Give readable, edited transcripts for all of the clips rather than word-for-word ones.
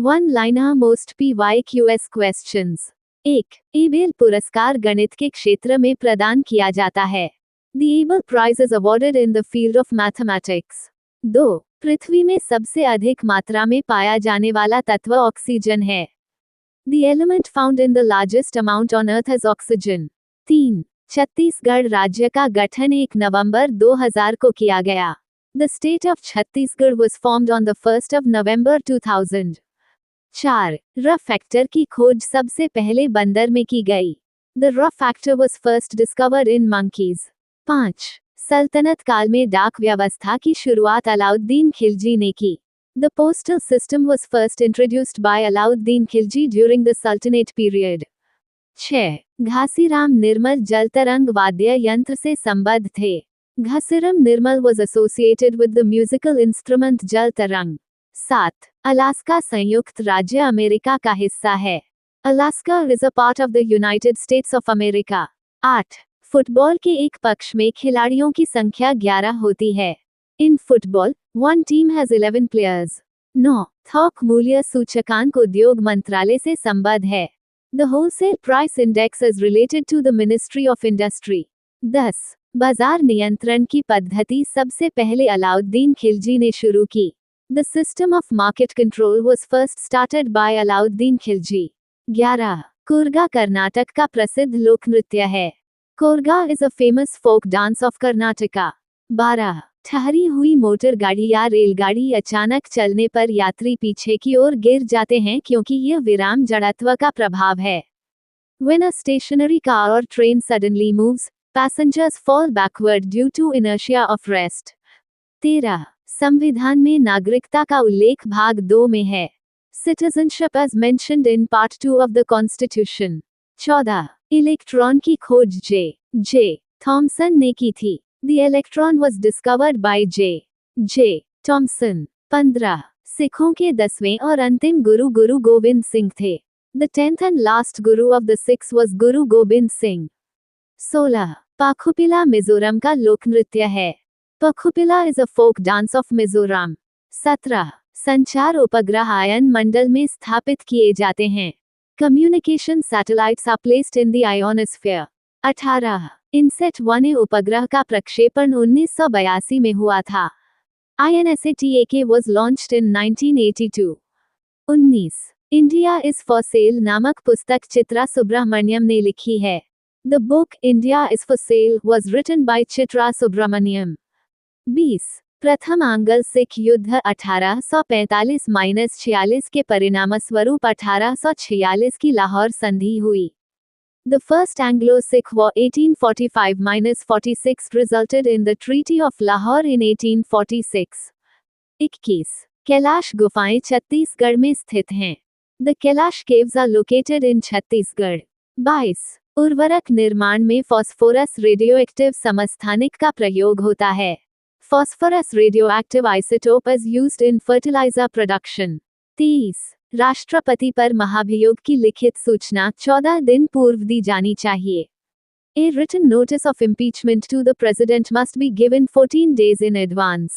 One liner most PYQS questions. 1. Abel पुरस्कार गणित के क्षेत्र में प्रदान किया जाता है। The Abel Prize is awarded in the field of mathematics. 2. पृथ्वी में सबसे अधिक मात्रा में पाया जाने वाला तत्व ऑक्सीजन है। The element found in the largest amount on earth is oxygen. 3. Chhattisgarh राज्य का गठन 1 नवंबर 2000 को किया गया। The state of Chhattisgarh was formed on the 1st of November 2000. 4. Rough factor की खोज सबसे पहले बंदर में की गई। The rough factor was first discovered in monkeys. 5. सल्तनत काल में डाक व्यवस्था की शुरुआत अलाउद्दीन खिलजी ने की। The postal system was first introduced by Alauddin Khilji during the Sultanate period. 6. Ghasiram निर्मल जल तरंग वाद्य यंत्र से संबद्ध थे। घसीरम निर्मल was associated with the musical instrument जल तरंग। 7. अलास्का संयुक्त राज्य अमेरिका का हिस्सा है। Alaska is a part of the United States of America. 8. Football के एक पक्ष में खिलाड़ियों की संख्या 11 होती है। In football, one team has 11 players. 9. थोक मूल्य सूचकांक उद्योग मंत्रालय से संबद्ध है। The wholesale price index is related to the Ministry of Industry. 10. बाजार नियंत्रण की पद्धति सबसे पहले अलाउद्दीन खिलजी ने शुरू की। The system of market control was first started by Alauddin Khilji. 11. Koraga Karnataka का प्रसिद्ध लोक नृत्य है। Koraga is a famous folk dance of Karnataka. 12. ठहरी हुई मोटर गाड़ी या रेलगाड़ी अचानक चलने पर यात्री पीछे की ओर गिर जाते हैं क्योंकि यह विराम जड़त्व का प्रभाव है। When a stationary car or train suddenly moves, passengers fall backward due to inertia of rest. 13. संविधान में नागरिकता का उल्लेख भाग 2 में है। Citizenship as mentioned in Part 2 of the Constitution. 14. Electron की खोज J. थॉमसन ने की थी। The electron was discovered by J. Thomson. 15. सिखों के 10वें और अंतिम गुरु गुरु गोविंद सिंह थे। The 10th and last guru of the Sikhs was Guru Gobind Singh. 16. पाखुपिला Mizoram का लोक नृत्य है। पखुपिला is a folk dance of Mizoram. 17. संचार उपग्रह आयन मंडल में स्थापित किए जाते हैं। Communication satellites are placed in the ionosphere. 18. INSAT 1 उपग्रह का प्रक्षेपण 1982 में हुआ था। INSATAK was launched in 1982. 19. India is for sale नामक पुस्तक चित्रा सुब्रमण्यम ने लिखी है। The book India is for sale was written by Chitra Subramaniam. 20. प्रथम आंग्ल सिख युद्ध 1845-46 के परिणामस्वरूप 1846 की लाहौर संधि हुई। The First Anglo-Sikh War 1845-46 resulted in the Treaty of Lahore in 1846. 21. Kailash गुफाएं छत्तीसगढ़ में स्थित हैं। The Kailash Caves are located in Chhattisgarh. 22. उर्वरक निर्माण में फॉस्फोरस रेडियोएक्टिव समस्थानिक का प्रयोग होता है। Phosphorus radioactive isotope is used in fertilizer production. 23. राष्ट्रपति पर महाभियोग की लिखित सूचना 14 दिन पूर्व दी जानी चाहिए। A written notice of impeachment to the president must be given 14 days in advance.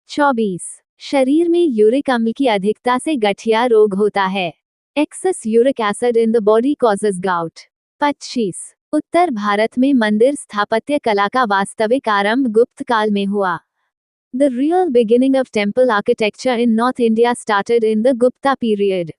24. शरीर में यूरिक अम्ल की अधिकता से गठिया रोग होता है। Excess uric acid in the body causes gout. 25. उत्तर भारत में मंदिर स्थापत्य कला का वास्तविक आरंभ गुप्त काल में हुआ। The real beginning of temple architecture in North India started in the Gupta period.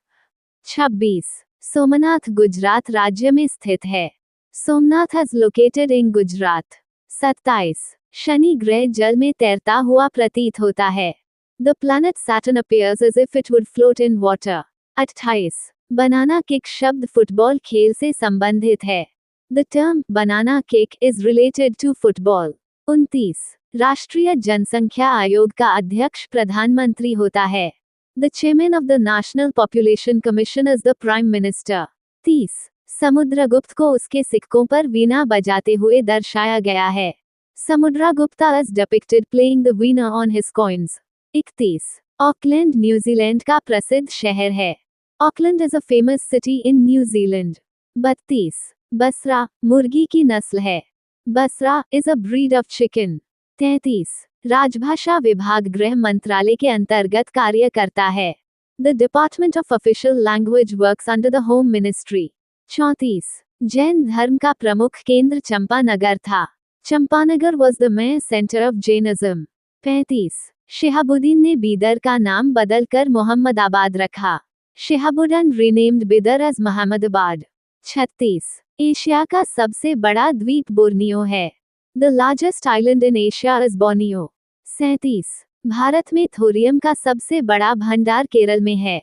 26. Somnath Gujarat राज्य में स्थित है। Somnath is located in Gujarat. 27. Shani ग्रह जल में तैरता हुआ प्रतीत होता है। The planet Saturn appears as if it would float in water. 28. Banana kick शब्द फुटबॉल खेल से संबंधित है। The term banana kick is related to football. 29. राष्ट्रीय जनसंख्या आयोग का अध्यक्ष प्रधानमंत्री होता है। The chairman of the National Population Commission is the Prime Minister. 30. Samudragupta को उसके सिक्कों पर वीणा बजाते हुए दर्शाया गया है। Samudragupta is depicted playing the veena on his coins. 31. Auckland New Zealand का प्रसिद्ध शहर है। Auckland is a famous city in New Zealand. 32. Basra मुर्गी की नस्ल है। Basra is a breed of chicken. 33. राजभाषा विभाग गृह मंत्रालय के अंतर्गत कार्य करता है। The Department of Official Language works under the Home Ministry. 34. Jain धर्म का प्रमुख केंद्र चंपानगर था. Champanagar was the main center of Jainism. 35. Shihabuddin ने बीदर का नाम बदलकर मोहम्मदाबाद रखा. Shihabuddin renamed Bidar as Mohammadabad. 36. Asia का सबसे बड़ा द्वीप बोर्नियो है. The largest island in Asia is Borneo. 37. Bharat में थोरियम का सबसे बड़ा भंडार केरल में है.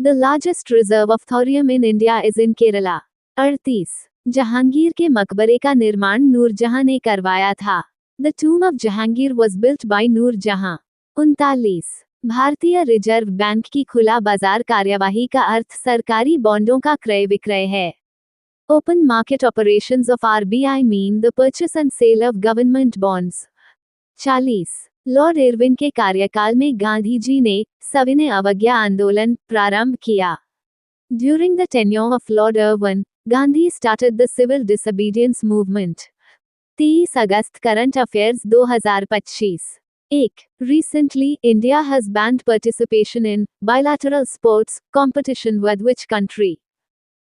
The largest reserve of thorium in India is in Kerala. 38. Jahangir के मकबरे का निर्माण नूरजहां ने करवाया था. The tomb of Jahangir was built by Noor Jahan. 39. भारतीय रिजर्व बैंक की खुला बाजार कार्यवाही का अर्थ सरकारी बॉन्डों का क्रय विक्रय है. Open market operations of RBI mean the purchase and sale of government bonds. 40. Lord Irwin के कार्यकाल में गांधी जी ने सविनय अवज्ञा आंदोलन प्रारंभ किया. During the tenure of Lord Irwin, Gandhi started the civil disobedience movement. 23 August current affairs 2025. 1. Recently, India has banned participation in bilateral sports competition with which country?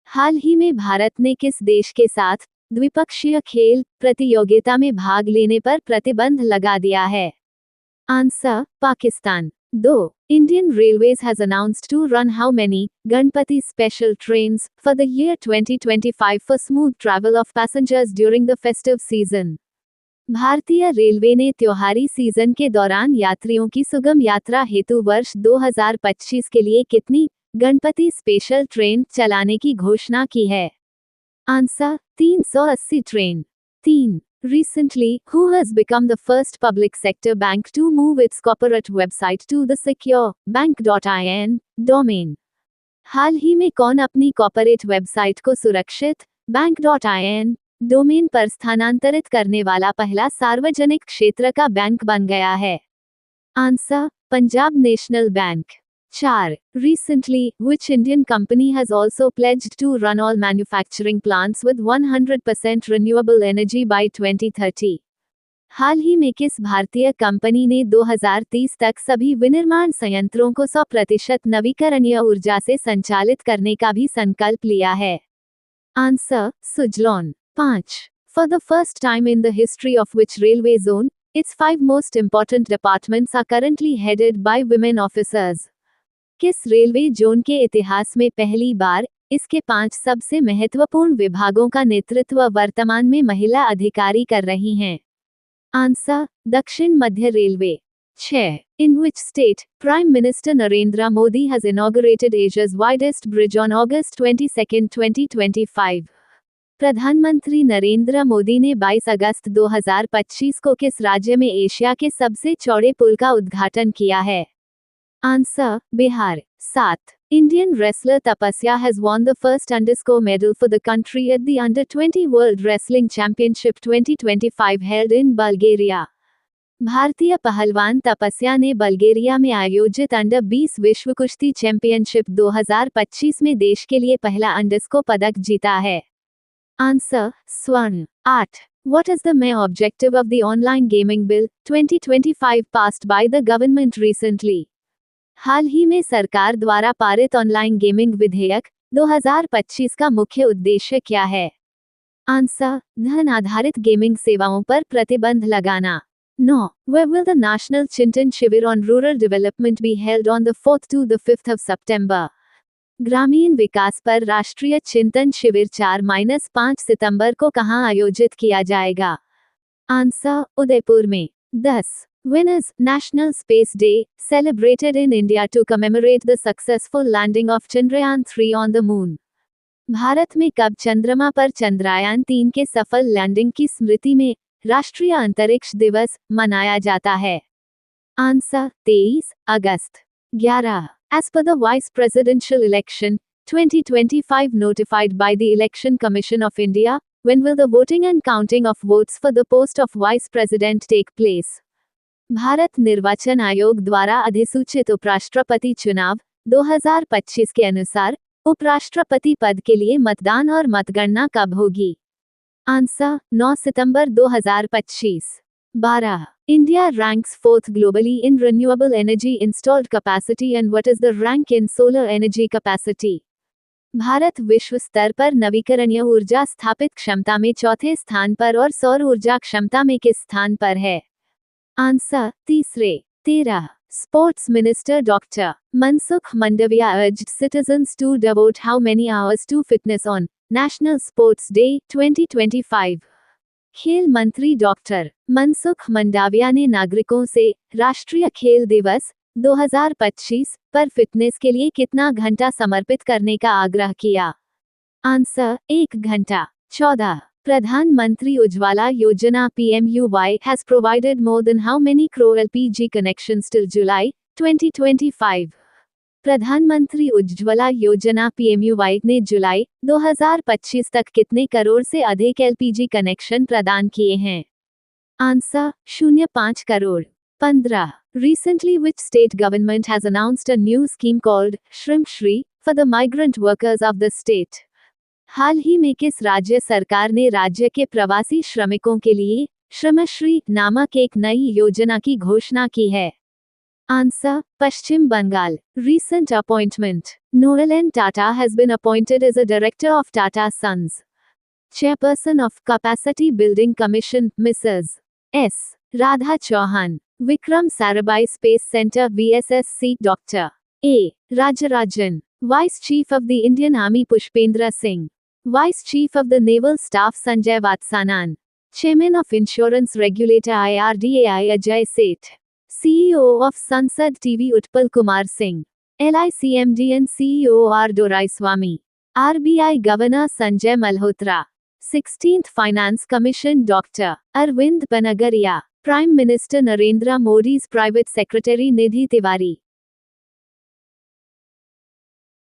हाल ही में भारत ने किस देश के साथ द्विपक्षीय खेल प्रतियोगिता में भाग लेने पर प्रतिबंध लगा दिया है? Answer, Pakistan. 2. Indian Railways has announced to run how many Ganpati special trains for the year 2025 for smooth travel of passengers during the festive season. भारतीय रेलवे ने त्योहारी सीजन के दौरान यात्रियों की सुगम यात्रा हेतु वर्ष 2025 के लिए कितनी गणपति स्पेशल ट्रेन चलाने की घोषणा की है? Answer, 380 train. 3. Recently, who has become the first public sector bank to move its corporate website to the secure bank.in domain? हाल ही में कौन अपनी कॉर्पोरेट वेबसाइट को सुरक्षित bank.in डोमेन पर स्थानांतरित करने वाला पहला सार्वजनिक क्षेत्र का बैंक बन गया है? Answer, Punjab national bank. 4. Recently, which Indian company has also pledged to run all manufacturing plants with 100% renewable energy by 2030? हाल ही में किस भारतीय कंपनी ने 2030 तक सभी विनिर्माण संयंत्रों को 100% नवीकरणीय ऊर्जा से संचालित करने का भी संकल्प लिया है? Answer, Suzlon. 5. For the first time in the history of which railway zone, its 5 most important departments are currently headed by women officers? किस रेलवे जोन के इतिहास में पहली बार इसके 5 सबसे महत्वपूर्ण विभागों का नेतृत्व वर्तमान में महिला अधिकारी कर रही हैं? आंसर, दक्षिण मध्य railway. 6. In which state, Prime Minister Narendra Modi has inaugurated Asia's widest bridge on August 22, 2025? प्रधानमंत्री नरेंद्र मोदी ने 22 अगस्त 2025 को किस राज्य में एशिया के सबसे चौड़े पुल का उद्घाटन किया है? Answer, Bihar. 7. Indian wrestler Tapasya has won the first underscore medal for the country at the Under-20 World Wrestling Championship 2025 held in Bulgaria. भारतीय पहलवान तपस्या ने बल्गेरिया में आयोजित अंडर 20 विश्व कुश्ती चैंपियनशिप 2025 में देश के लिए पहला अंडरस्कोर पदक जीता है. आंसर, स्वर्ण. 8. What is the main objective of the Online Gaming Bill 2025 passed by the government recently? हाल ही में सरकार द्वारा पारित ऑनलाइन गेमिंग विधेयक 2025 का मुख्य उद्देश्य क्या है? आंसर, धन आधारित गेमिंग सेवाओं पर प्रतिबंध लगाना. 9. Where will the National Chintan Shivir on Rural Development be held on the 4th to the 5th of September? ग्रामीण विकास पर राष्ट्रीय चिंतन शिविर 4-5 सितंबर को कहां आयोजित किया जाएगा? आंसर, उदयपुर में. 10. When is National Space Day celebrated in India to commemorate the successful landing of Chandrayaan-3 on the moon? Bharat में कब चंद्रमा पर चंद्रयान 3 के सफल लैंडिंग की स्मृति में राष्ट्रीय अंतरिक्ष दिवस मनाया जाता है? Answer, 23 August. 11. As per the Vice Presidential Election 2025 notified by the Election Commission of India, when will the voting and counting of votes for the post of Vice President take place? Bharat निर्वाचन आयोग द्वारा अधिसूचित उपराष्ट्रपति चुनाव 2025 के अनुसार उपराष्ट्रपति पद के लिए मतदान और मतगणना कब होगी? Answer, 9 September 2025. 12. India ranks 4th globally in renewable energy installed capacity and what is the rank in solar energy capacity? Bharat विश्व स्तर पर नवीकरणीय ऊर्जा स्थापित क्षमता में चौथे स्थान पर और सौर ऊर्जा क्षमता में किस स्थान पर है? आंसर तीसरे। 13. Sports Minister Dr. Mansukh Mandavia urged citizens to devote how many hours to fitness on National Sports Day 2025? खेल मंत्री डॉक्टर मनसुख मंडाविया ने नागरिकों से राष्ट्रीय खेल दिवस 2025 पर फिटनेस के लिए कितना घंटा समर्पित करने का आग्रह किया? आंसर 1 घंटा। 14. प्रधानमंत्री उज्ज्वला योजना PMUY has provided more than how many crore LPG connections till July 2025? प्रधानमंत्री उज्ज्वला योजना PMUY ने जुलाई 2025 तक कितने करोड़ से अधिक LPG कनेक्शन प्रदान किए हैं? Answer 0.5 crore. 15. Recently which state government has announced a new scheme called Shrim Shri for the migrant workers of the state? हाल ही में किस राज्य सरकार ने राज्य के प्रवासी श्रमिकों के लिए श्रमश्री नामक एक नई योजना की घोषणा की है? Answer Paschim Bengal. Recent appointment. Noel N. Tata has been appointed as a director of Tata Sons. Chairperson of Capacity Building Commission, Mrs. S. Radha Chauhan. Vikram Sarabhai Space Center VSSC Dr. A. Rajarajan. Vice Chief of the Indian Army Pushpendra Singh. Vice Chief of the Naval Staff Sanjay Vatsanan. Chairman of Insurance Regulator IRDAI Ajay Seth. CEO of Sansad TV Utpal Kumar Singh. LIC MD and CEO R. Doraiswamy. RBI Governor Sanjay Malhotra. 16th Finance Commission Dr. Arvind Panagaria. Prime Minister Narendra Modi's Private Secretary Nidhi Tiwari.